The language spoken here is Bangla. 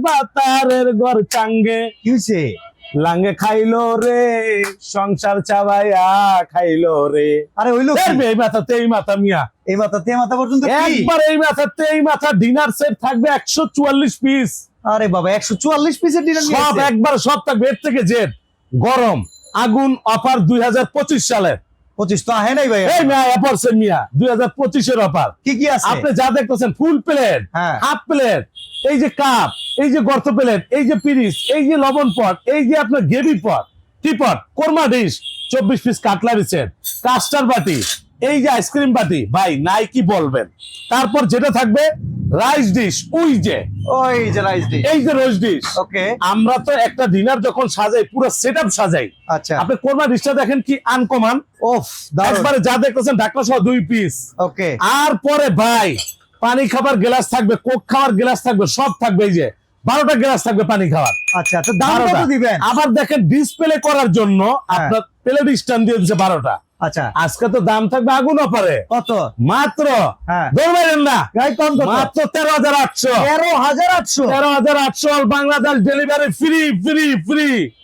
বাতারের ঘর চাঙ্গে কি হইছে? লাঙ্গে খাইলো রে, সংসার চাবাইয়া খাইলো রে। আরে হইলো কি? এই মাথাতে এই মাথা মিয়া, এই মাথা তে মাথা পর্যন্ত কি? একবার এই মাথাতে এই মাথা ডিনার সেট থাকবে 144 পিস। আরে বাবা 144 পিসের ডিনার নিয়ে সব আসছে? একবার সব থাকবে এর থেকে জেড। গরম আগুন অফার 2025 সালের। 25 তো আহে নাই ভাই। এই মিয়া পড়ছে মিয়া 2025 এর অফার। কি কি আছে? আপনি যা দেখতেছেন ফুল প্লেট, হ্যাঁ। হাফ প্লেট, এই যে কাপ, এই যে গর্ত প্লেট, এই যে পিরিচ, এই যে লবণ পট, এই যে আপনার গ্রেভি পট, teapot, korma dish, 24 piece cutlery set, custard বাটি, এই যে আইসক্রিম বাটি, ভাই নাই কি বলবেন। তারপর যেটা থাকবে রাইস ডিশ, ওই যে ওই যে রাইস ডিশ। এই যে রোজ ডিশ। ওকে। আমরা তো একটা ডিনার যখন সাজাই পুরো সেটআপ সাজাই। আচ্ছা। আপনি কোরমা ডিশটা দেখেন কি আনকমন। ওফ দারুণ। একবারে যা দেখতেছেন ঢাকনা সহ 2 পিস। ওকে। আর পরে ভাই পানি খাবার গ্লাস থাকবে, কোক খাওয়ার গ্লাস থাকবে, সব থাকবে। এই যে 12টা গ্লাস থাকবে পানি খাওয়ার। আচ্ছা তো দাম কত 12টা। দিবেন? আবার দেখেন ডিসপ্লে করার জন্য আপনার প্লেট স্ট্যান্ড দিয়ে দিচ্ছে 12টা। আচ্ছা আজকে তো দাম থাকবে আগুন অফারে কত? মাত্র হ্যাঁ। ধরবেন না গাই কম কত? মাত্র 13,800। 13,800। 13,800 Bangladesh delivery free free free.